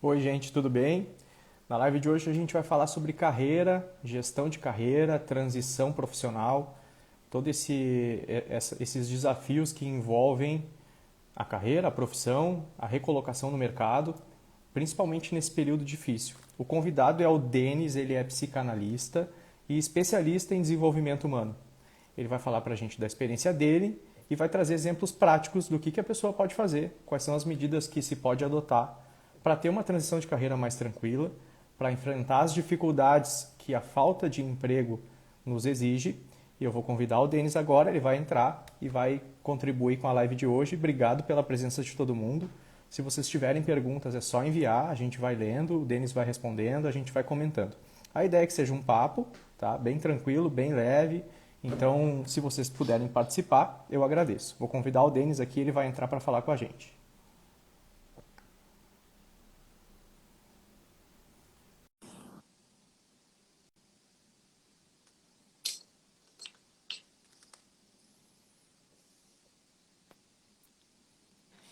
Oi, gente, tudo bem? Na live de hoje a gente vai falar sobre carreira, gestão de carreira, transição profissional, esses desafios que envolvem a carreira, a profissão, a recolocação no mercado, principalmente nesse período difícil. O convidado é o Denis, ele é psicanalista e especialista em desenvolvimento humano. Ele vai falar para a gente da experiência dele e vai trazer exemplos práticos do que a pessoa pode fazer, quais são as medidas que se pode adotar para ter uma transição de carreira mais tranquila, para enfrentar as dificuldades que a falta de emprego nos exige. E eu vou convidar o Denis agora, ele vai entrar e vai contribuir com a live de hoje. Obrigado pela presença de todo mundo. Se vocês tiverem perguntas, é só enviar, a gente vai lendo, o Denis vai respondendo, a gente vai comentando. A ideia é que seja um papo, tá? Bem tranquilo, bem leve. Então, se vocês puderem participar, eu agradeço. Vou convidar o Denis aqui, ele vai entrar para falar com a gente.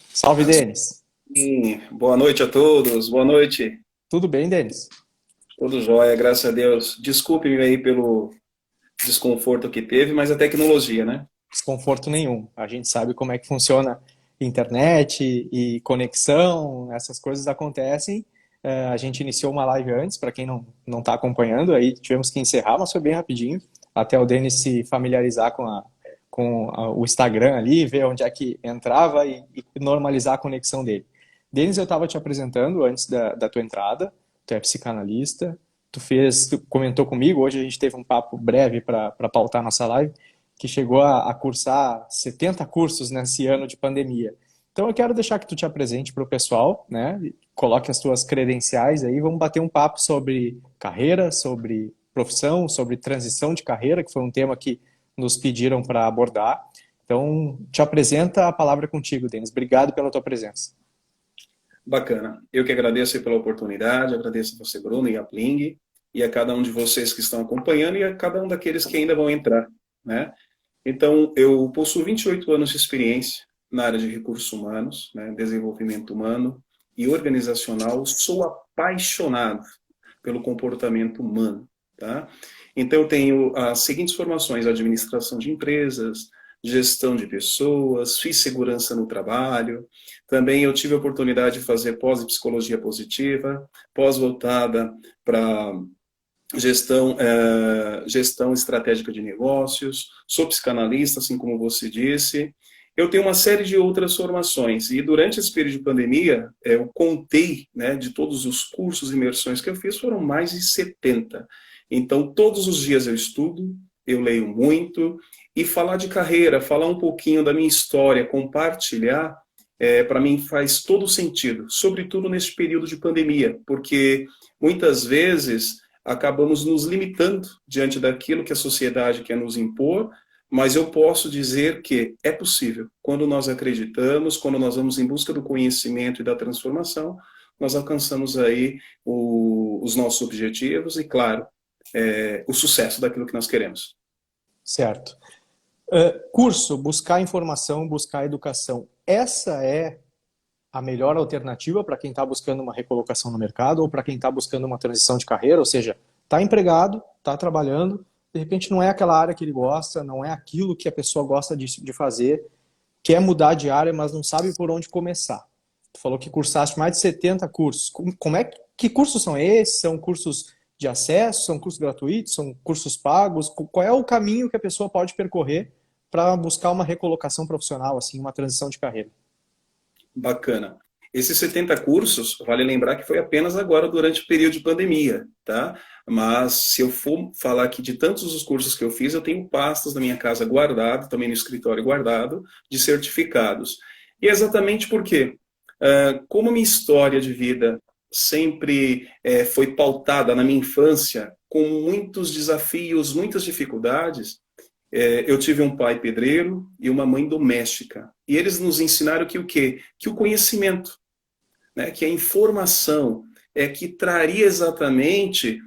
Salve, Denis! Sim, boa noite a todos, boa noite. Tudo bem, Denis? Tudo jóia, graças a Deus. Desculpe-me aí pelo desconforto que teve, mas a tecnologia, né? Desconforto nenhum. A gente sabe como é que funciona internet e conexão, essas coisas acontecem. A gente iniciou uma live antes, para quem não está acompanhando, aí tivemos que encerrar, mas foi bem rapidinho, até o Denis se familiarizar o Instagram ali, ver onde é que entrava e normalizar a conexão dele. Denis, eu estava te apresentando antes da tua entrada, tu é psicanalista, tu comentou comigo, hoje a gente teve um papo breve para pautar nossa live, que chegou a cursar 70 cursos nesse ano de pandemia. Então eu quero deixar que tu te apresente para o pessoal, né? Coloque as tuas credenciais aí, vamos bater um papo sobre carreira, sobre profissão, sobre transição de carreira, que foi um tema que nos pediram para abordar. Então, te apresenta, a palavra é contigo, Denis. Obrigado pela tua presença. Bacana. Eu que agradeço aí pela oportunidade, agradeço a você, Bruno, e a Pling, e a cada um de vocês que estão acompanhando, e a cada um daqueles que ainda vão entrar, né? Então, eu possuo 28 anos de experiência na área de recursos humanos, né, desenvolvimento humano e organizacional. Sou apaixonado pelo comportamento humano, tá? Então, eu tenho as seguintes formações: administração de empresas, gestão de pessoas, fiz segurança no trabalho. Também eu tive a oportunidade de fazer pós-psicologia positiva, pós voltada para gestão estratégica de negócios, sou psicanalista, assim como você disse. Eu tenho uma série de outras formações, e durante esse período de pandemia, eu contei, né, de todos os cursos e imersões que eu fiz, foram mais de 70. Então, todos os dias eu estudo, eu leio muito, e falar de carreira, falar um pouquinho da minha história, compartilhar, para mim faz todo sentido, sobretudo nesse período de pandemia, porque muitas vezes acabamos nos limitando diante daquilo que a sociedade quer nos impor, mas eu posso dizer que é possível. Quando nós acreditamos, quando nós vamos em busca do conhecimento e da transformação, nós alcançamos aí os nossos objetivos e, claro, o sucesso daquilo que nós queremos. Certo. Curso, buscar informação, buscar educação. Essa é a melhor alternativa para quem está buscando uma recolocação no mercado ou para quem está buscando uma transição de carreira, ou seja, está empregado, está trabalhando, de repente não é aquela área que ele gosta, não é aquilo que a pessoa gosta de fazer, quer mudar de área, mas não sabe por onde começar. Tu falou que cursaste mais de 70 cursos. Que cursos são esses? São cursos de acesso? São cursos gratuitos? São cursos pagos? Qual é o caminho que a pessoa pode percorrer para buscar uma recolocação profissional, assim, uma transição de carreira? Bacana. Esses 70 cursos, vale lembrar que foi apenas agora durante o período de pandemia, tá? Mas se eu for falar aqui de tantos os cursos que eu fiz, eu tenho pastas na minha casa guardado, também no escritório guardado, de certificados. E é exatamente porque, como a minha história de vida sempre foi pautada na minha infância, com muitos desafios, muitas dificuldades, eu tive um pai pedreiro e uma mãe doméstica. E eles nos ensinaram que o quê? Que o conhecimento, né, que a informação que traria exatamente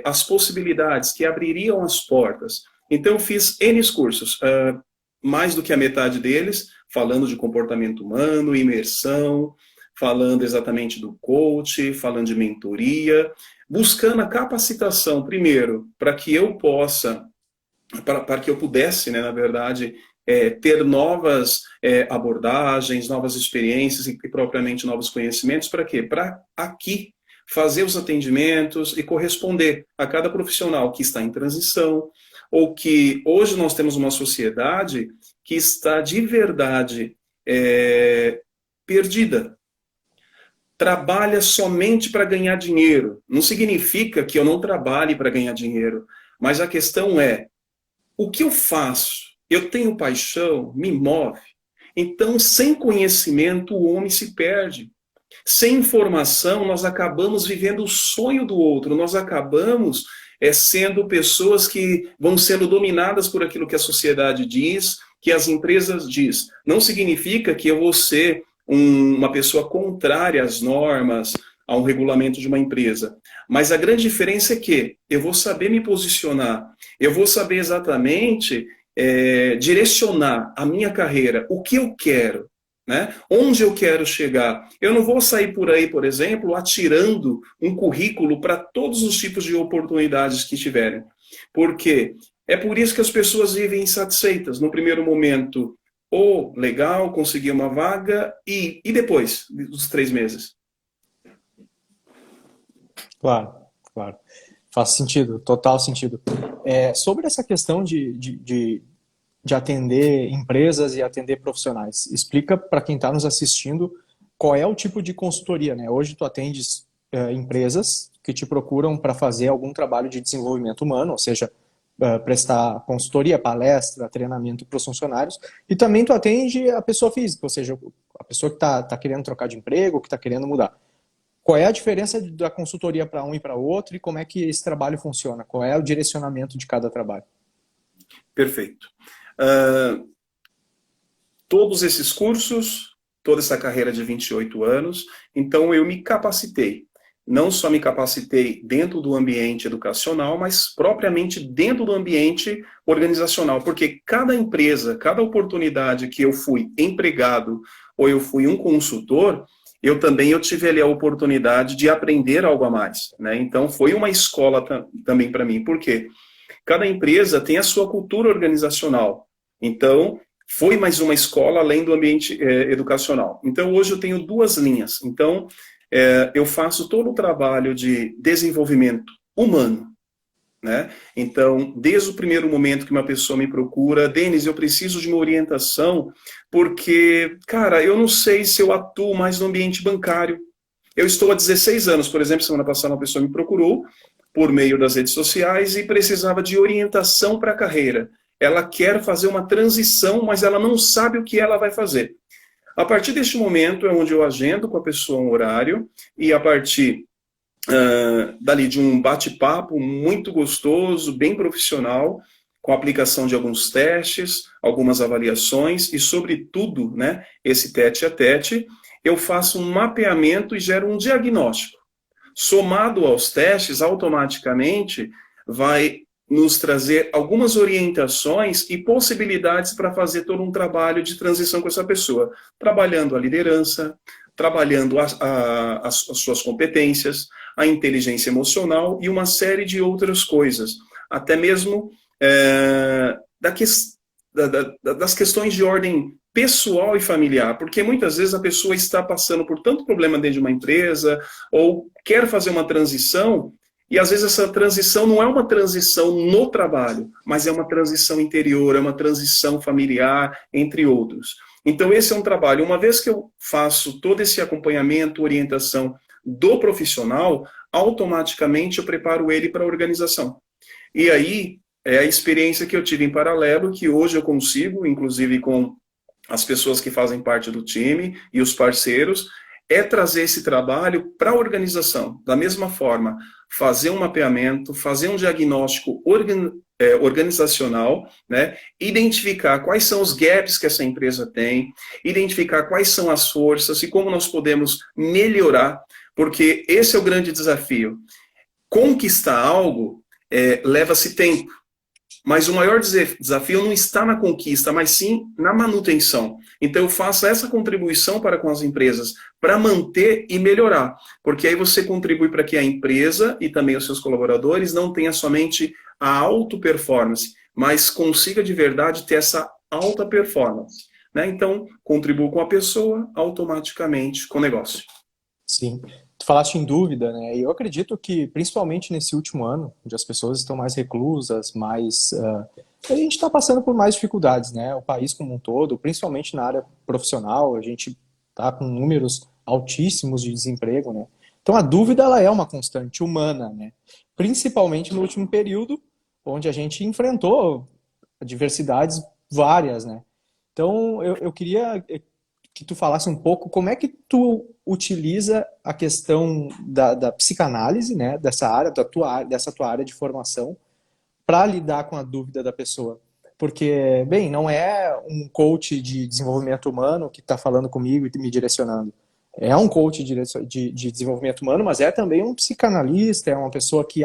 as possibilidades, que abririam as portas. Então, eu fiz N cursos, mais do que a metade deles, falando de comportamento humano, imersão, falando exatamente do coach, falando de mentoria, buscando a capacitação, primeiro, para que eu possa, para que eu pudesse, né, na verdade, ter novas abordagens, novas experiências e propriamente novos conhecimentos, para quê? Para aqui fazer os atendimentos e corresponder a cada profissional que está em transição, ou que hoje nós temos uma sociedade que está de verdade perdida. Trabalha somente para ganhar dinheiro. Não significa que eu não trabalhe para ganhar dinheiro, mas a questão é, o que eu faço? Eu tenho paixão? Me move? Então, sem conhecimento, o homem se perde. Sem informação, nós acabamos vivendo o sonho do outro, nós acabamos sendo pessoas que vão sendo dominadas por aquilo que a sociedade diz, que as empresas diz. Não significa que eu vou ser uma pessoa contrária às normas, a um regulamento de uma empresa. Mas a grande diferença é que eu vou saber me posicionar, eu vou saber exatamente direcionar a minha carreira, o que eu quero, né? Onde eu quero chegar. Eu não vou sair por aí, por exemplo, atirando um currículo para todos os tipos de oportunidades que tiverem. Porque é por isso que as pessoas vivem insatisfeitas. No primeiro momento, legal, consegui uma vaga, e depois dos 3 meses? Claro, claro. Faz sentido, total sentido. Sobre essa questão de atender empresas e atender profissionais, explica para quem está nos assistindo qual é o tipo de consultoria, né? Hoje tu atendes empresas que te procuram para fazer algum trabalho de desenvolvimento humano, ou seja, prestar consultoria, palestra, treinamento para os funcionários, e também tu atende a pessoa física, ou seja, a pessoa que está querendo trocar de emprego, que está querendo mudar. Qual é a diferença da consultoria para um e para outro e como é que esse trabalho funciona? Qual é o direcionamento de cada trabalho? Perfeito. Todos esses cursos, toda essa carreira de 28 anos, então eu me capacitei. Não só me capacitei dentro do ambiente educacional, mas propriamente dentro do ambiente organizacional, porque cada empresa, cada oportunidade que eu fui empregado ou eu fui um consultor, eu tive ali a oportunidade de aprender algo a mais, né? Então foi uma escola também para mim, porque cada empresa tem a sua cultura organizacional. Então foi mais uma escola além do ambiente educacional. Então hoje eu tenho 2 linhas. Então eu faço todo o trabalho de desenvolvimento humano, né? Então, desde o primeiro momento que uma pessoa me procura, Denis, eu preciso de uma orientação, porque, cara, eu não sei se eu atuo mais no ambiente bancário. Eu estou há 16 anos, por exemplo, semana passada uma pessoa me procurou por meio das redes sociais e precisava de orientação para a carreira. Ela quer fazer uma transição, mas ela não sabe o que ela vai fazer. A partir deste momento é onde eu agendo com a pessoa um horário e a partir dali de um bate-papo muito gostoso, bem profissional, com a aplicação de alguns testes, algumas avaliações e, sobretudo, né, esse tete a tete, eu faço um mapeamento e gero um diagnóstico. Somado aos testes, automaticamente vai nos trazer algumas orientações e possibilidades para fazer todo um trabalho de transição com essa pessoa, trabalhando a liderança, trabalhando as suas competências, a inteligência emocional e uma série de outras coisas, até mesmo das questões de ordem pessoal e familiar, porque muitas vezes a pessoa está passando por tanto problema dentro de uma empresa, ou quer fazer uma transição, e às vezes essa transição não é uma transição no trabalho, mas é uma transição interior, é uma transição familiar, entre outros. Então esse é um trabalho, uma vez que eu faço todo esse acompanhamento, orientação do profissional, automaticamente eu preparo ele para a organização. E aí é a experiência que eu tive em paralelo, que hoje eu consigo, inclusive com as pessoas que fazem parte do time e os parceiros, é trazer esse trabalho para a organização. Da mesma forma, fazer um mapeamento, fazer um diagnóstico organizacional, né? Identificar quais são os gaps que essa empresa tem, identificar quais são as forças e como nós podemos melhorar, porque esse é o grande desafio. Conquistar algo leva-se tempo. mas o maior desafio não está na conquista, mas sim na manutenção. Então eu faço essa contribuição para com as empresas, para manter e melhorar, porque aí você contribui para que a empresa e também os seus colaboradores não tenha somente a auto performance, mas consiga de verdade ter essa alta performance, né? Então, contribuo com a pessoa automaticamente com o negócio. Sim. Tu falaste em dúvida, né? E eu acredito que, principalmente nesse último ano, onde as pessoas estão mais reclusas, mais. A gente está passando por mais dificuldades, né? O país como um todo, principalmente na área profissional, a gente está com números altíssimos de desemprego, né? Então a dúvida ela é uma constante humana, né? Principalmente no último período, onde a gente enfrentou adversidades várias, né? Então eu queria que tu falasse um pouco como é que tu utiliza a questão da psicanálise, né, dessa área, dessa tua área de formação, para lidar com a dúvida da pessoa. Porque, bem, não é um coach de desenvolvimento humano que está falando comigo e me direcionando. É um coach de desenvolvimento humano, mas é também um psicanalista, é uma pessoa que,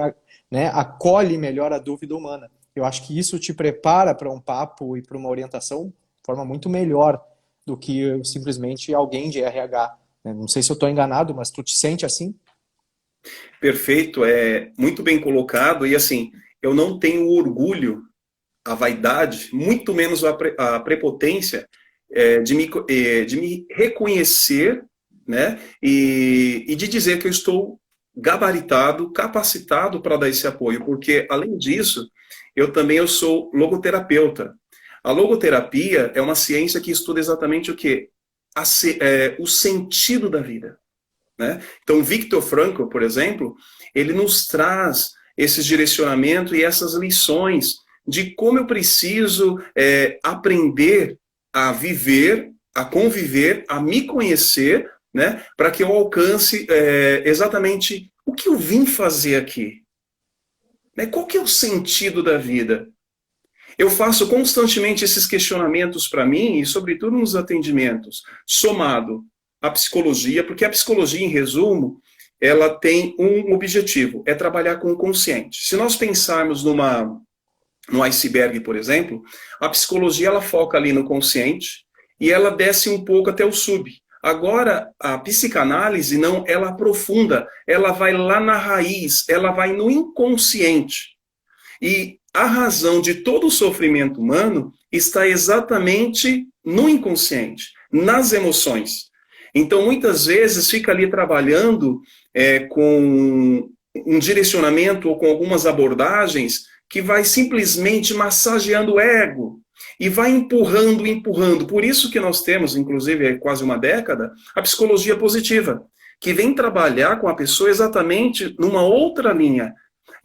né, acolhe melhor a dúvida humana. Eu acho que isso te prepara para um papo e para uma orientação de forma muito melhor do que simplesmente alguém de RH. Não sei se eu estou enganado, mas tu te sente assim? Perfeito, é muito bem colocado. E assim, eu não tenho orgulho, a vaidade, muito menos a prepotência de me reconhecer, né? E de dizer que eu estou gabaritado, capacitado para dar esse apoio, porque além disso, eu sou logoterapeuta. A logoterapia é uma ciência que estuda exatamente o quê? O sentido da vida, né? Então, Viktor Frankl, por exemplo, ele nos traz esses direcionamentos e essas lições de como eu preciso aprender a viver, a conviver, a me conhecer, né? Para que eu alcance exatamente o que eu vim fazer aqui. Né? Qual que é o sentido da vida? Eu faço constantemente esses questionamentos para mim e, sobretudo, nos atendimentos, somado à psicologia, porque a psicologia, em resumo, ela tem um objetivo, é trabalhar com o consciente. Se nós pensarmos no iceberg, por exemplo, a psicologia ela foca ali no consciente e ela desce um pouco até o sub. Agora, a psicanálise, não, ela aprofunda, ela vai lá na raiz, ela vai no inconsciente. E a razão de todo o sofrimento humano está exatamente no inconsciente, nas emoções. Então, muitas vezes, fica ali trabalhando com um direcionamento ou com algumas abordagens que vai simplesmente massageando o ego e vai empurrando, empurrando. Por isso que nós temos, inclusive, há quase uma década, a psicologia positiva, que vem trabalhar com a pessoa exatamente numa outra linha.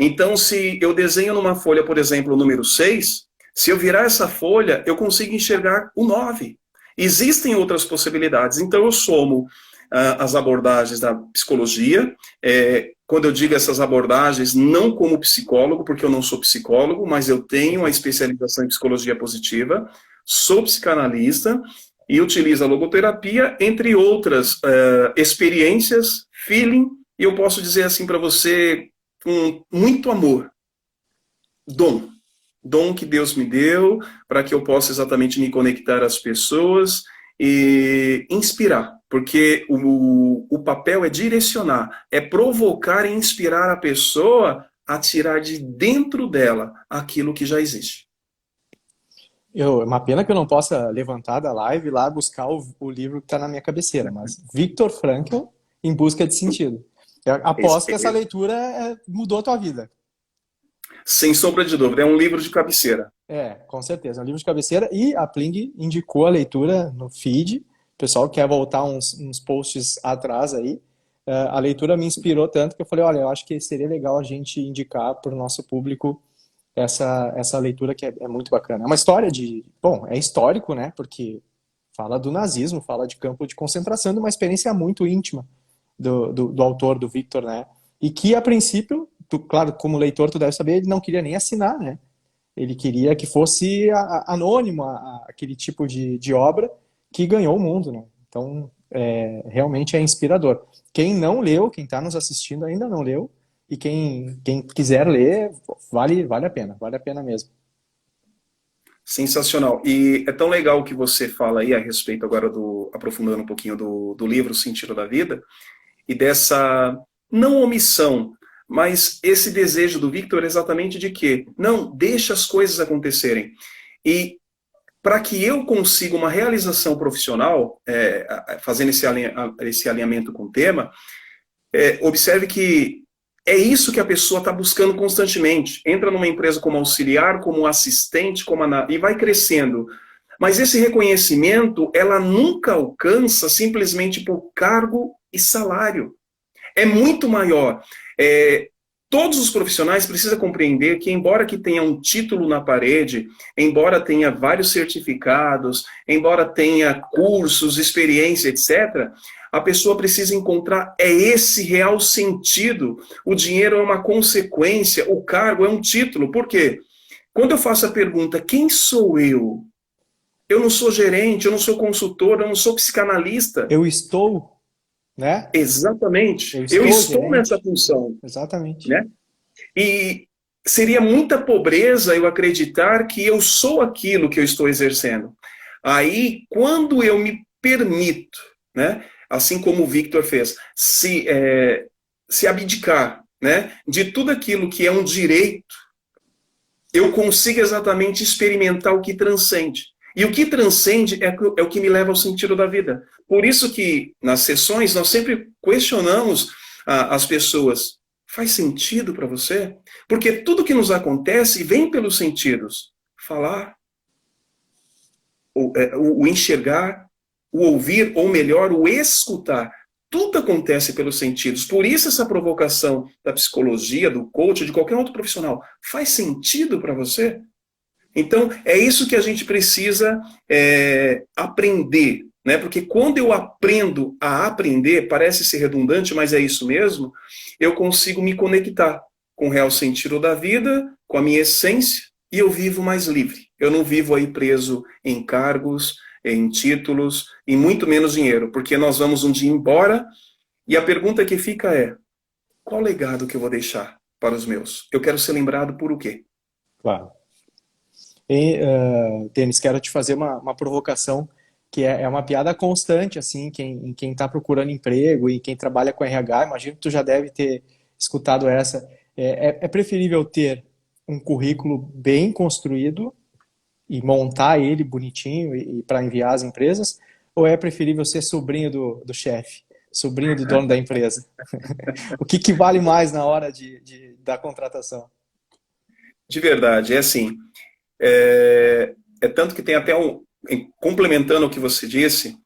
Então, se eu desenho numa folha, por exemplo, o número 6, se eu virar essa folha, eu consigo enxergar o 9. Existem outras possibilidades. Então, eu somo as abordagens da psicologia. Quando eu digo essas abordagens, não como psicólogo, porque eu não sou psicólogo, mas eu tenho uma especialização em psicologia positiva, sou psicanalista e utilizo a logoterapia, entre outras experiências, feeling, e eu posso dizer assim para você, com muito amor, dom que Deus me deu, para que eu possa exatamente me conectar às pessoas e inspirar, porque o papel é direcionar, é provocar e inspirar a pessoa a tirar de dentro dela aquilo que já existe. É uma pena que eu não possa levantar da live e lá buscar o livro que está na minha cabeceira, mas Viktor Frankl, Em Busca de Sentido. Eu aposto que essa leitura mudou a tua vida. Sem sombra de dúvida, é um livro de cabeceira. Com certeza, é um livro de cabeceira e a Pling indicou a leitura no feed. O pessoal quer voltar uns posts atrás aí. A leitura me inspirou tanto que eu falei, olha, eu acho que seria legal a gente indicar para o nosso público essa leitura que é muito bacana. É uma história é histórico, né? Porque fala do nazismo, fala de campo de concentração, de uma experiência muito íntima do autor, do Victor, né? E que, a princípio, claro, como leitor, tu deve saber, ele não queria nem assinar, né? Ele queria que fosse anônimo aquele tipo de obra que ganhou o mundo, né? Então, realmente é inspirador. Quem não leu, quem está nos assistindo ainda não leu, e quem quiser ler, vale a pena mesmo. Sensacional. E é tão legal o que você fala aí a respeito agora aprofundando um pouquinho do livro O Sentido da Vida, e dessa, não omissão, mas esse desejo do Victor exatamente de que, não, deixa as coisas acontecerem. E para que eu consiga uma realização profissional, fazendo esse alinhamento com o tema, observe que é isso que a pessoa está buscando constantemente. Entra numa empresa como auxiliar, como assistente, e vai crescendo. Mas esse reconhecimento, ela nunca alcança simplesmente por cargo e salário. É muito maior. Todos os profissionais precisam compreender que, embora que tenha um título na parede, embora tenha vários certificados, embora tenha cursos, experiência, etc., a pessoa precisa encontrar esse real sentido. O dinheiro é uma consequência, o cargo é um título. Por quê? Quando eu faço a pergunta, quem sou eu? Eu não sou gerente, eu não sou consultor, eu não sou psicanalista. Eu estou, né? Exatamente. Eu estou gerente. nessa função. Exatamente. Né? E seria muita pobreza eu acreditar que eu sou aquilo que eu estou exercendo. Aí, quando eu me permito, né, assim como o Victor fez, se abdicar, né, de tudo aquilo que é um direito, eu consigo exatamente experimentar o que transcende. E o que transcende é o que me leva ao sentido da vida. Por isso que, nas sessões, nós sempre questionamos as pessoas. Faz sentido para você? Porque tudo que nos acontece vem pelos sentidos. Falar, o enxergar, o ouvir, ou melhor, o escutar. Tudo acontece pelos sentidos. Por isso essa provocação da psicologia, do coach, de qualquer outro profissional. Faz sentido para você? Então, é isso que a gente precisa aprender, né? Porque quando eu aprendo a aprender, parece ser redundante, mas é isso mesmo, eu consigo me conectar com o real sentido da vida, com a minha essência, e eu vivo mais livre. Eu não vivo aí preso em cargos, em títulos, e muito menos dinheiro, porque nós vamos um dia embora, e a pergunta que fica é, qual legado que eu vou deixar para os meus? Eu quero ser lembrado por o quê? Claro. Denis, quero te fazer uma provocação que é uma piada constante, assim, em quem está procurando emprego e quem trabalha com RH, imagino que tu já deve ter escutado essa. É preferível ter um currículo bem construído e montar ele bonitinho e para enviar às empresas, ou é preferível ser sobrinho do chefe, sobrinho do dono da empresa? O que vale mais na hora da contratação? De verdade, é assim. É tanto que tem até complementando o que você disse,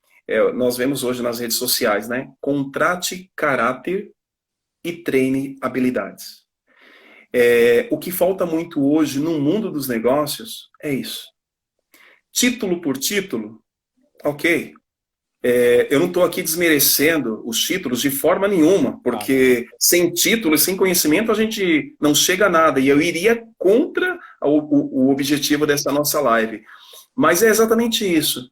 nós vemos hoje nas redes sociais, né? Contrate caráter e treine habilidades. O que falta muito hoje no mundo dos negócios é isso. Título por título, ok. Eu não estou aqui desmerecendo os títulos de forma nenhuma, porque sem título e sem conhecimento a gente não chega a nada, e eu iria contra o objetivo dessa nossa live. Mas é exatamente isso.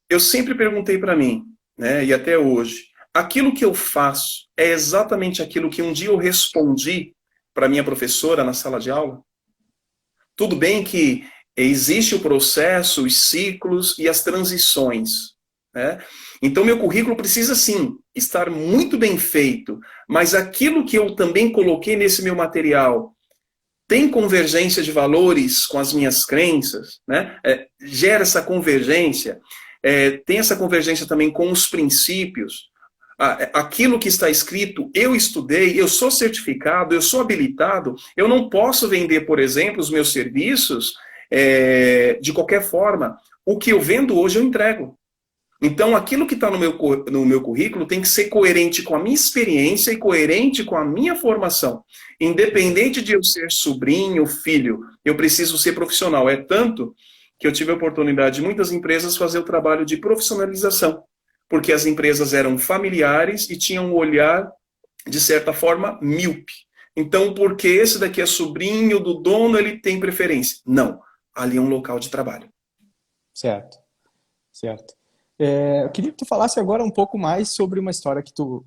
Eu sempre perguntei para mim, né, e até hoje, aquilo que eu faço é exatamente aquilo que um dia eu respondi para minha professora na sala de aula? Tudo bem que existe o processo, os ciclos e as transições, né? Então, meu currículo precisa, sim, estar muito bem feito, mas aquilo que eu também coloquei nesse meu material tem convergência de valores com as minhas crenças, né? Gera essa convergência, tem essa convergência também com os princípios. Aquilo que está escrito, eu estudei, eu sou certificado, eu sou habilitado, eu não posso vender, por exemplo, os meus serviços de qualquer forma. O que eu vendo hoje eu entrego. Então, aquilo que está no meu currículo tem que ser coerente com a minha experiência e coerente com a minha formação. Independente de eu ser sobrinho, filho, eu preciso ser profissional. É tanto que eu tive a oportunidade de muitas empresas fazer o trabalho de profissionalização, porque as empresas eram familiares e tinham um olhar, de certa forma, míope. Então, porque esse daqui é sobrinho do dono, ele tem preferência. Não, ali é um local de trabalho. Certo, certo. Eu queria que tu falasse agora um pouco mais sobre uma história que tu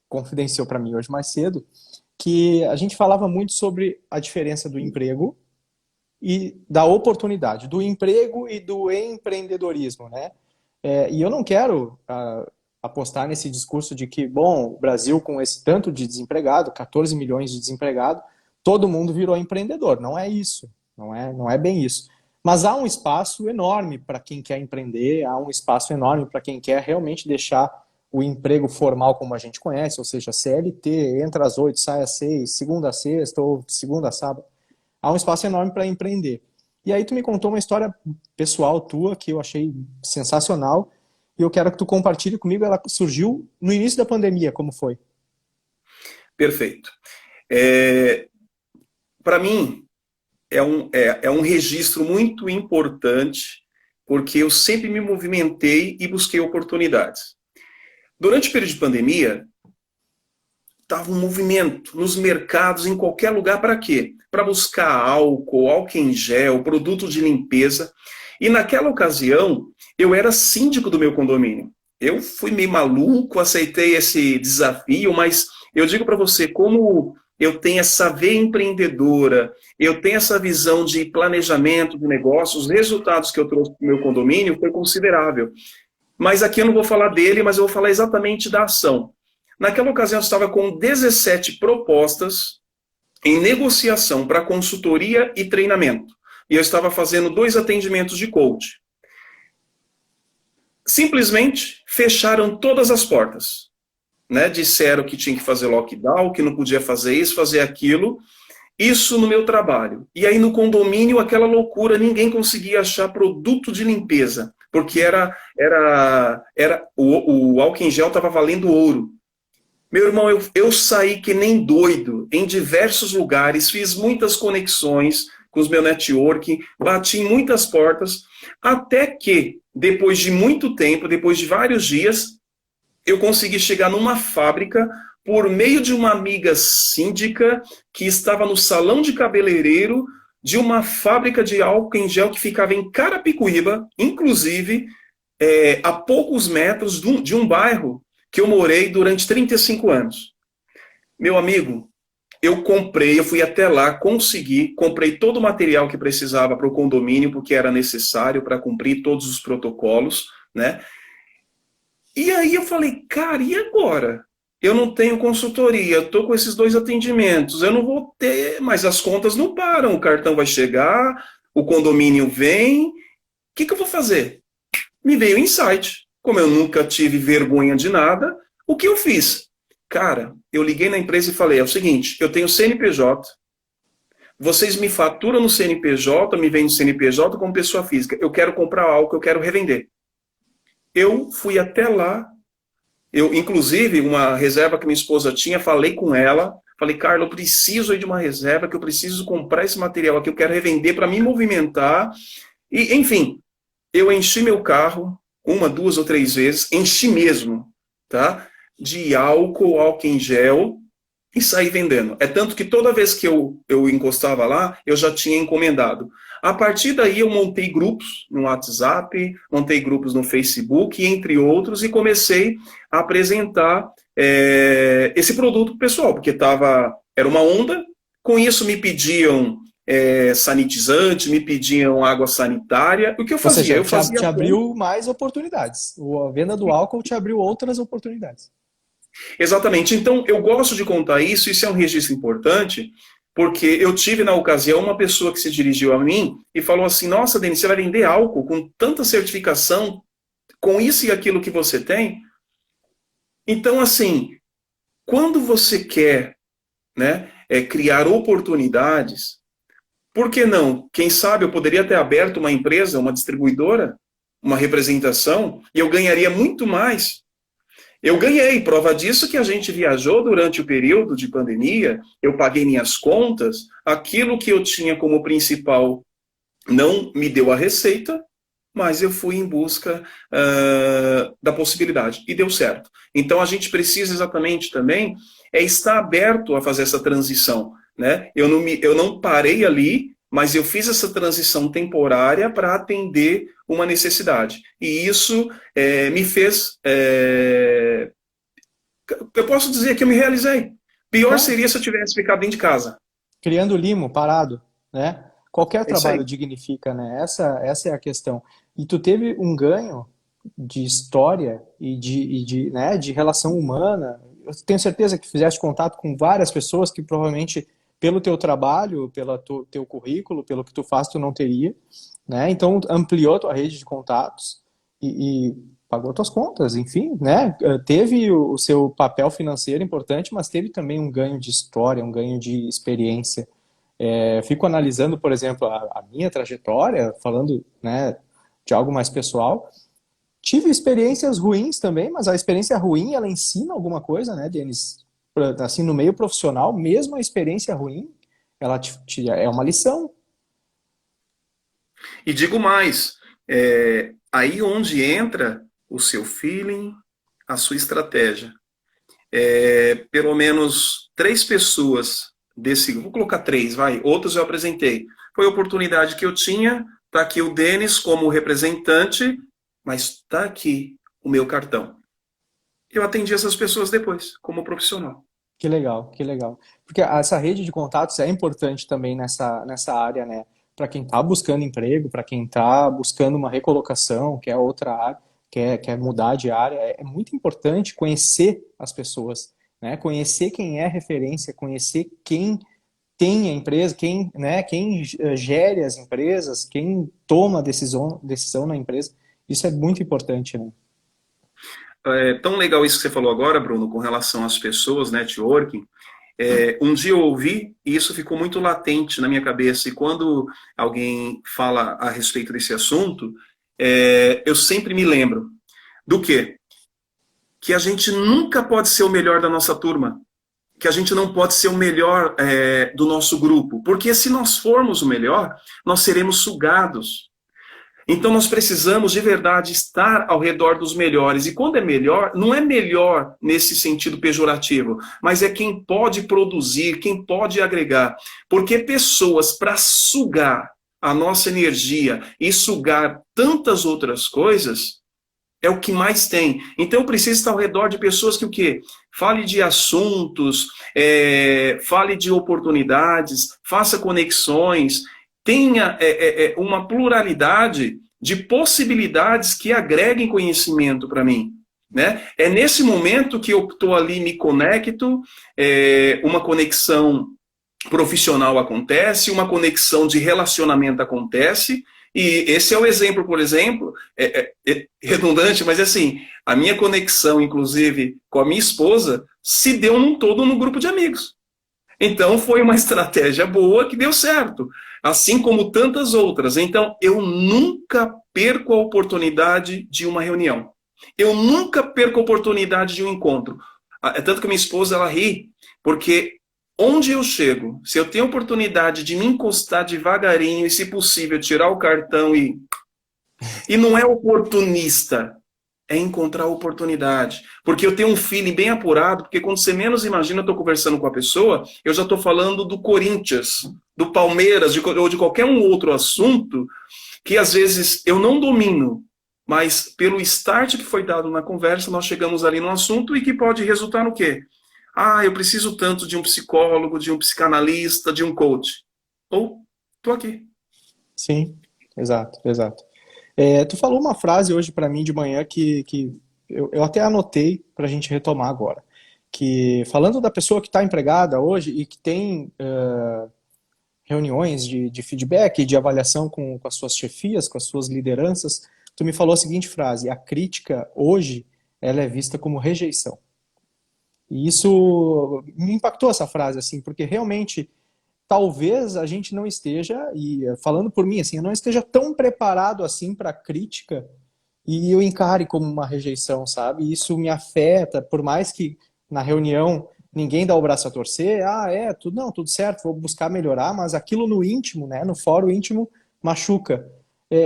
confidenciou para mim hoje mais cedo, que a gente falava muito sobre a diferença do emprego e da oportunidade, do emprego e do empreendedorismo, né? E eu não quero apostar nesse discurso de que, bom, o Brasil com esse tanto de desempregado, 14 milhões de desempregados, todo mundo virou empreendedor. Não é isso, não é bem isso. Mas há um espaço enorme para quem quer empreender, há um espaço enorme para quem quer realmente deixar o emprego formal como a gente conhece, ou seja, CLT, entra às 8, sai às 6, segunda a sexta ou segunda a sábado. Há um espaço enorme para empreender. E aí tu me contou uma história pessoal tua que eu achei sensacional e eu quero que tu compartilhe comigo. Ela surgiu no início da pandemia, como foi? Perfeito. Para mim, é um registro muito importante, porque eu sempre me movimentei e busquei oportunidades. Durante o período de pandemia, estava um movimento nos mercados, em qualquer lugar, para quê? Para buscar álcool em gel, produto de limpeza. E naquela ocasião, eu era síndico do meu condomínio. Eu fui meio maluco, aceitei esse desafio, mas eu digo para você, como eu tenho essa veia empreendedora, eu tenho essa visão de planejamento de negócios, os resultados que eu trouxe para o meu condomínio foi considerável. Mas aqui eu não vou falar dele, mas eu vou falar exatamente da ação. Naquela ocasião, eu estava com 17 propostas em negociação para consultoria e treinamento. E eu estava fazendo 2 atendimentos de coach. Simplesmente fecharam todas as portas. Né? Disseram que tinha que fazer lockdown, que não podia fazer isso, fazer aquilo. Isso no meu trabalho. E aí no condomínio, aquela loucura, ninguém conseguia achar produto de limpeza, porque o álcool em gel estava valendo ouro. Meu irmão, eu saí que nem doido em diversos lugares, fiz muitas conexões com os meus networking, bati em muitas portas, até que, depois de muito tempo, depois de vários dias, eu consegui chegar numa fábrica por meio de uma amiga síndica que estava no salão de cabeleireiro de uma fábrica de álcool em gel que ficava em Carapicuíba, inclusive a poucos metros de um bairro que eu morei durante 35 anos. Meu amigo, eu fui até lá, comprei todo o material que precisava para o condomínio, porque era necessário para cumprir todos os protocolos, né? E aí eu falei, cara, e agora? Eu não tenho consultoria, eu estou com esses 2 atendimentos, eu não vou ter, mas as contas não param, o cartão vai chegar, o condomínio vem, o que eu vou fazer? Me veio o insight. Como eu nunca tive vergonha de nada, o que eu fiz? Cara, eu liguei na empresa e falei, é o seguinte, eu tenho CNPJ, vocês me faturam no CNPJ, me vendem no CNPJ como pessoa física, eu quero comprar álcool, eu quero revender. Eu fui até lá, inclusive, uma reserva que minha esposa tinha, falei com ela, falei, Carla, eu preciso aí de uma reserva, que eu preciso comprar esse material aqui, eu quero revender para me movimentar, e enfim, eu enchi meu carro, 1, 2 ou 3 vezes, enchi mesmo, tá? De álcool em gel, e saí vendendo. É tanto que toda vez que eu encostava lá, eu já tinha encomendado. A partir daí eu montei grupos no WhatsApp, montei grupos no Facebook, entre outros, e comecei a apresentar esse produto pro pessoal, porque era uma onda, com isso me pediam sanitizante, me pediam água sanitária. O que eu Ou fazia? seja, Eu fazia te abriu mais oportunidades. A venda do álcool te abriu outras oportunidades. Exatamente. Então, eu gosto de contar isso é um registro importante, porque eu tive na ocasião uma pessoa que se dirigiu a mim e falou assim, nossa, Denis, você vai vender álcool com tanta certificação, com isso e aquilo que você tem? Então, assim, quando você quer, né, criar oportunidades, por que não? Quem sabe eu poderia ter aberto uma empresa, uma distribuidora, uma representação, e eu ganharia muito mais. Eu ganhei, prova disso que a gente viajou durante o período de pandemia, eu paguei minhas contas, aquilo que eu tinha como principal não me deu a receita, mas eu fui em busca da possibilidade, e deu certo. Então a gente precisa exatamente também estar aberto a fazer essa transição. Né? Eu não parei ali, mas eu fiz essa transição temporária para atender uma necessidade. E isso me fez... eu posso dizer que eu me realizei. Pior Claro. seria se eu tivesse ficado dentro de casa. Criando limo, parado, né? qualquer É isso trabalho aí. dignifica, né? Essa é a questão. E tu teve um ganho de história né, de relação humana. Eu tenho certeza que fizeste contato com várias pessoas que provavelmente pelo teu trabalho, pelo teu currículo, pelo que tu faz, tu não teria, né? Então ampliou tua rede de contatos e pagou tuas contas, enfim, né? Teve o seu papel financeiro importante, mas teve também um ganho de história, um ganho de experiência. Fico analisando, por exemplo, a minha trajetória, falando, né, de algo mais pessoal. Tive experiências ruins também, mas a experiência ruim, ela ensina alguma coisa, né, Denis? Assim, no meio profissional, mesmo a experiência ruim, ela é uma lição. E digo mais, aí onde entra o seu feeling, a sua estratégia. Pelo menos 3 pessoas vou colocar 3, vai, outras eu apresentei. Foi a oportunidade que eu tinha, tá aqui o Denis como representante, mas tá aqui o meu cartão. Eu atendi essas pessoas depois, como profissional. Que legal, que legal. Porque essa rede de contatos é importante também nessa área, né? Para quem está buscando emprego, para quem está buscando uma recolocação, que é outra área, quer mudar de área, é muito importante conhecer as pessoas, né? Conhecer quem é referência, conhecer quem tem a empresa, quem gere as empresas, quem toma decisão na empresa. Isso é muito importante, né? É tão legal isso que você falou agora, Bruno, com relação às pessoas, networking. Um dia eu ouvi e isso ficou muito latente na minha cabeça. E quando alguém fala a respeito desse assunto, eu sempre me lembro do quê? Que a gente nunca pode ser o melhor da nossa turma. Que a gente não pode ser o melhor do nosso grupo. Porque se nós formos o melhor, nós seremos sugados. Então nós precisamos de verdade estar ao redor dos melhores. E quando é melhor, não é melhor nesse sentido pejorativo, mas é quem pode produzir, quem pode agregar. Porque pessoas para sugar a nossa energia e sugar tantas outras coisas é o que mais tem. Então eu preciso estar ao redor de pessoas que o quê? Fale de assuntos, fale de oportunidades, faça conexões, tenha uma pluralidade de possibilidades que agreguem conhecimento para mim. Né? É nesse momento que eu estou ali, me conecto, uma conexão profissional acontece, uma conexão de relacionamento acontece, e esse é o exemplo, por exemplo, redundante, mas assim, a minha conexão, inclusive, com a minha esposa, se deu num todo no grupo de amigos. Então foi uma estratégia boa que deu certo, assim como tantas outras. Então eu nunca perco a oportunidade de uma reunião. Eu nunca perco a oportunidade de um encontro. É tanto que minha esposa ela ri, porque onde eu chego, se eu tenho a oportunidade de me encostar devagarinho e, se possível, tirar o cartão e não é oportunista, é encontrar oportunidade. Porque eu tenho um feeling bem apurado, porque quando você menos imagina, eu estou conversando com a pessoa, eu já estou falando do Corinthians, do Palmeiras, ou de qualquer um outro assunto que às vezes eu não domino, mas pelo start que foi dado na conversa, nós chegamos ali no assunto e que pode resultar no quê? Ah, eu preciso tanto de um psicólogo, de um psicanalista, de um coach. Ou, estou aqui. Sim, exato, exato. Tu falou uma frase hoje para mim de manhã que eu até anotei para a gente retomar agora. Que falando da pessoa que está empregada hoje e que tem reuniões de feedback, de avaliação com as suas chefias, com as suas lideranças, tu me falou a seguinte frase: a crítica hoje ela é vista como rejeição. E isso me impactou essa frase assim, porque realmente talvez a gente não esteja, e falando por mim, assim, eu não esteja tão preparado assim para crítica e eu encare como uma rejeição, sabe? Isso me afeta, por mais que na reunião ninguém dá o braço a torcer, tudo, não, tudo certo, vou buscar melhorar, mas aquilo no íntimo, né, no fórum íntimo, machuca.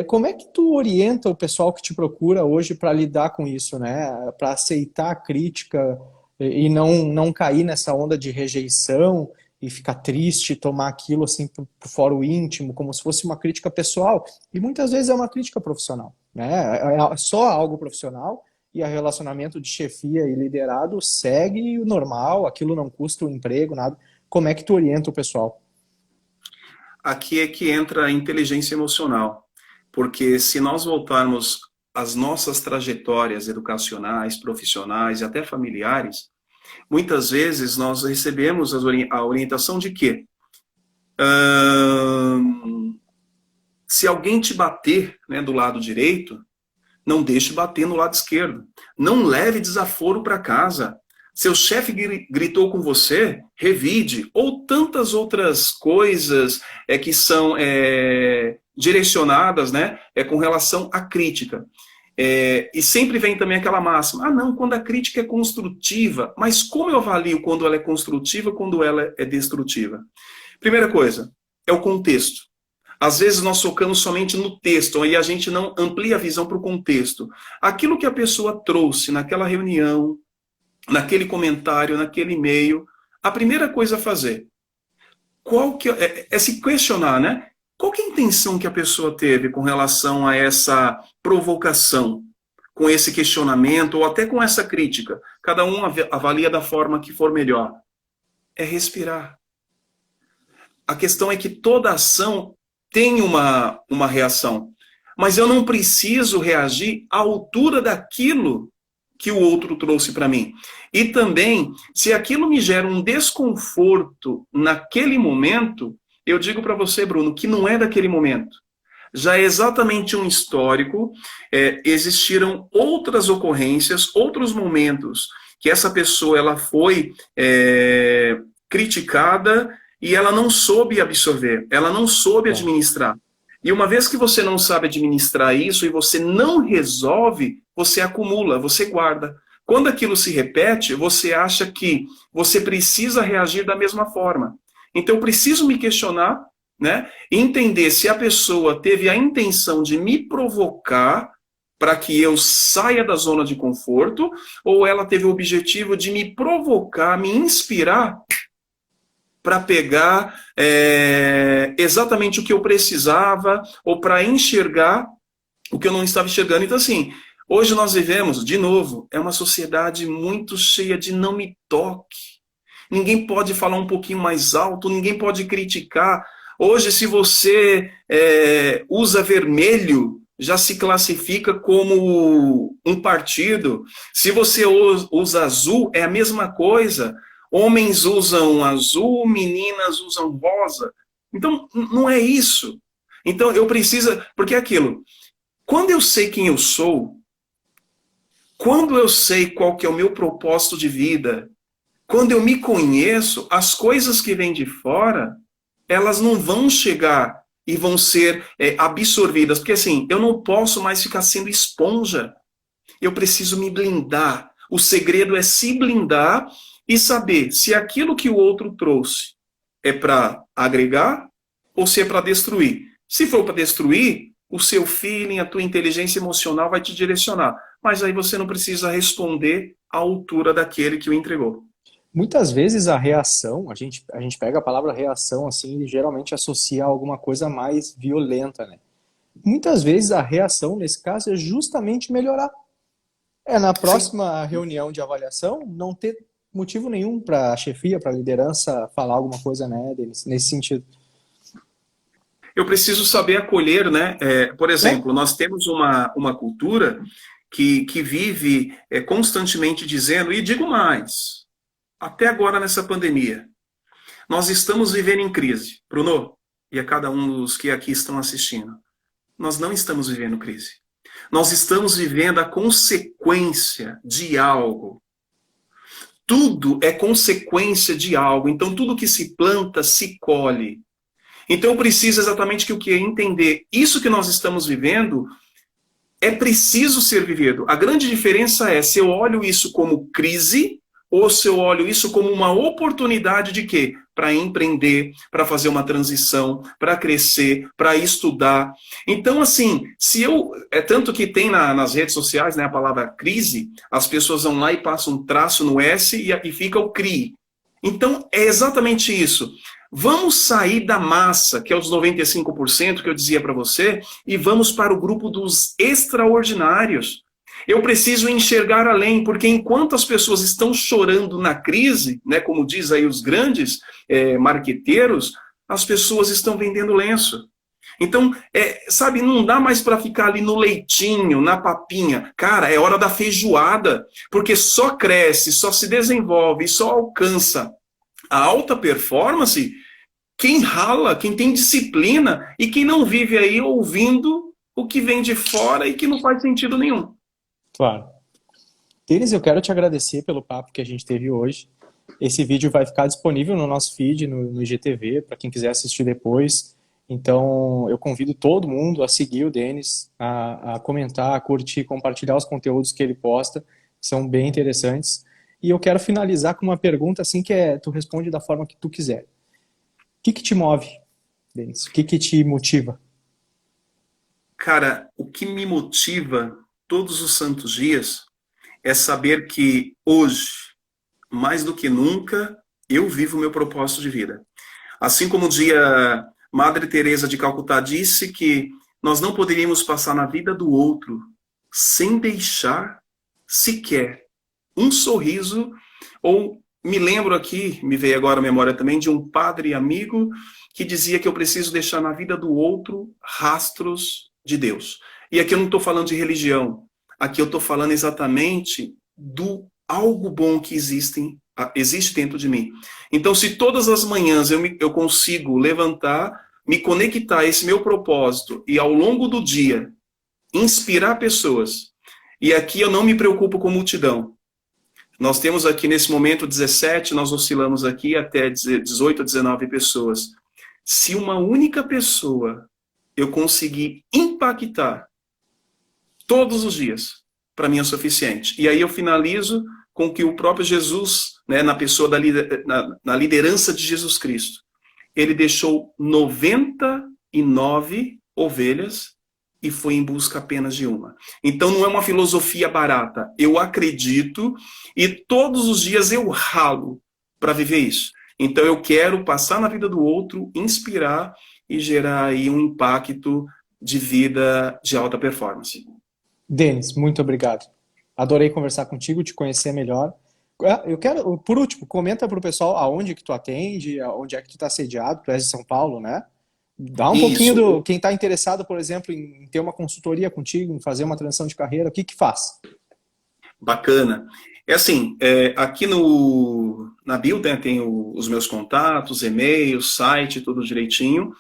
Como é que tu orienta o pessoal que te procura hoje para lidar com isso, né? Para aceitar a crítica e não cair nessa onda de rejeição e ficar triste, tomar aquilo assim pro fórum íntimo, como se fosse uma crítica pessoal. E muitas vezes é uma crítica profissional, né? É só algo profissional e o relacionamento de chefia e liderado segue o normal, aquilo não custa o emprego, nada. Como é que tu orienta o pessoal? aqui é que entra a inteligência emocional. Porque se nós voltarmos às nossas trajetórias educacionais, profissionais e até familiares, muitas vezes nós recebemos a orientação de que se alguém te bater, né, do lado direito, não deixe bater no lado esquerdo. Não leve desaforo para casa. Seu chefe gritou com você, revide. Ou tantas outras coisas que são direcionadas, né, com relação à crítica. E sempre vem também aquela máxima, não, quando a crítica é construtiva, mas como eu avalio quando ela é construtiva, quando ela é destrutiva? Primeira coisa, é o contexto. Às vezes nós focamos somente no texto, aí a gente não amplia a visão para o contexto. Aquilo que a pessoa trouxe naquela reunião, naquele comentário, naquele e-mail, a primeira coisa a fazer é se questionar, né? Qual que é a intenção que a pessoa teve com relação a essa provocação, com esse questionamento ou até com essa crítica? Cada um avalia da forma que for melhor. É respirar. A questão é que toda ação tem uma reação, mas eu não preciso reagir à altura daquilo que o outro trouxe para mim. E também, se aquilo me gera um desconforto naquele momento, eu digo para você, Bruno, que não é daquele momento. Já é exatamente um histórico, existiram outras ocorrências, outros momentos que essa pessoa ela foi criticada e ela não soube absorver, ela não soube administrar. E uma vez que você não sabe administrar isso e você não resolve, você acumula, você guarda. Quando aquilo se repete, você acha que você precisa reagir da mesma forma. Então eu preciso me questionar, né, e entender se a pessoa teve a intenção de me provocar para que eu saia da zona de conforto, ou ela teve o objetivo de me provocar, me inspirar para pegar exatamente o que eu precisava, ou para enxergar o que eu não estava enxergando. Então, assim, hoje nós vivemos, de novo, é uma sociedade muito cheia de não me toque. Ninguém pode falar um pouquinho mais alto, ninguém pode criticar. Hoje, se você usa vermelho, já se classifica como um partido. Se você usa azul, é a mesma coisa. Homens usam azul, meninas usam rosa. Então, não é isso. Então, eu preciso... Porque é aquilo. Quando eu sei quem eu sou, quando eu sei qual que é o meu propósito de vida, quando eu me conheço, as coisas que vêm de fora, elas não vão chegar e vão ser absorvidas. Porque assim, eu não posso mais ficar sendo esponja. Eu preciso me blindar. O segredo é se blindar e saber se aquilo que o outro trouxe é para agregar ou se é para destruir. Se for para destruir, o seu feeling, a tua inteligência emocional vai te direcionar. Mas aí você não precisa responder à altura daquele que o entregou. Muitas vezes a reação, a gente pega a palavra reação assim e geralmente associa a alguma coisa mais violenta, né? Muitas vezes a reação, nesse caso, é justamente melhorar. Na próxima reunião de avaliação, não ter motivo nenhum para a chefia, para a liderança falar alguma coisa, né, nesse sentido. Eu preciso saber acolher, né? Por exemplo, nós temos uma cultura que vive constantemente dizendo, e digo mais, até agora nessa pandemia, nós estamos vivendo em crise. Bruno, e a cada um dos que aqui estão assistindo, nós não estamos vivendo crise. Nós estamos vivendo a consequência de algo. Tudo é consequência de algo. Então, tudo que se planta, se colhe. Então, eu preciso exatamente que o que é entender isso que nós estamos vivendo é preciso ser vivido. A grande diferença é se eu olho isso como crise ou se eu olho isso como uma oportunidade de quê? Para empreender, para fazer uma transição, para crescer, para estudar. Então, assim, se eu... É tanto que tem nas redes sociais, né, a palavra crise, as pessoas vão lá e passam um traço no S e fica o CRI. Então, é exatamente isso. Vamos sair da massa, que é os 95% que eu dizia para você, e vamos para o grupo dos extraordinários. Eu preciso enxergar além, porque enquanto as pessoas estão chorando na crise, né, como diz aí os grandes marqueteiros, as pessoas estão vendendo lenço. Então, sabe, não dá mais para ficar ali no leitinho, na papinha. Cara, é hora da feijoada, porque só cresce, só se desenvolve, só alcança a alta performance quem rala, quem tem disciplina e quem não vive aí ouvindo o que vem de fora e que não faz sentido nenhum. Claro. Denis, eu quero te agradecer pelo papo que a gente teve hoje. Esse vídeo vai ficar disponível no nosso feed, no IGTV, para quem quiser assistir depois. Então, eu convido todo mundo a seguir o Denis, a comentar, a curtir, compartilhar os conteúdos que ele posta, que são bem interessantes. E eu quero finalizar com uma pergunta assim tu responde da forma que tu quiser. O que te move, Denis? O que te motiva? Cara, o que me motiva todos os santos dias é saber que hoje, mais do que nunca, eu vivo o meu propósito de vida. Assim como um dia Madre Teresa de Calcutá disse que nós não poderíamos passar na vida do outro sem deixar sequer um sorriso, ou me lembro aqui, me veio agora a memória também, de um padre amigo que dizia que eu preciso deixar na vida do outro rastros de Deus. E aqui eu não estou falando de religião, aqui eu estou falando exatamente do algo bom que existe dentro de mim. Então, se todas as manhãs eu consigo levantar, me conectar a esse meu propósito e ao longo do dia inspirar pessoas, e aqui eu não me preocupo com multidão. Nós temos aqui nesse momento 17, nós oscilamos aqui até 18 a 19 pessoas. Se uma única pessoa eu conseguir impactar todos os dias, para mim é suficiente. E aí eu finalizo com que o próprio Jesus, né, na pessoa na liderança de Jesus Cristo, ele deixou 99 ovelhas e foi em busca apenas de uma. Então não é uma filosofia barata. Eu acredito e todos os dias eu ralo para viver isso. Então eu quero passar na vida do outro, inspirar e gerar aí um impacto de vida de alta performance. Denis, muito obrigado. Adorei conversar contigo, te conhecer melhor. Eu quero, por último, comenta para o pessoal aonde que tu atende, onde é que tu está sediado, tu és de São Paulo, né? Dá um pouquinho Isso. quem está interessado, por exemplo, em ter uma consultoria contigo, em fazer uma transição de carreira, o que faz? Bacana. É assim, aqui na bio, né, tem os meus contatos, e-mail, site, tudo direitinho.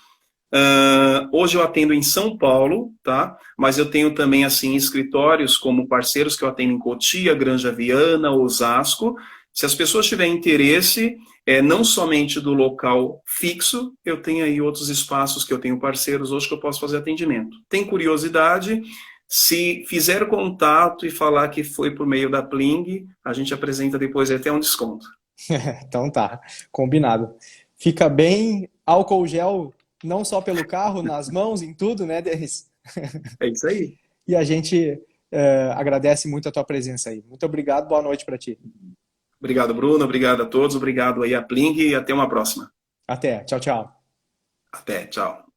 Hoje eu atendo em São Paulo, tá? Mas eu tenho também assim escritórios como parceiros que eu atendo em Cotia, Granja Viana, Osasco. Se as pessoas tiverem interesse, não somente do local fixo, eu tenho aí outros espaços que eu tenho parceiros hoje que eu posso fazer atendimento. Tem curiosidade? Se fizer contato e falar que foi por meio da Pling, a gente apresenta depois até um desconto. Então tá, combinado. Fica bem, álcool gel, não só pelo carro, nas mãos, em tudo, né, Denis? É isso aí. E a gente agradece muito a tua presença aí. Muito obrigado, boa noite para ti. Obrigado, Bruno. Obrigado a todos. Obrigado aí a Pling e até uma próxima. Até, tchau, tchau. Até, tchau.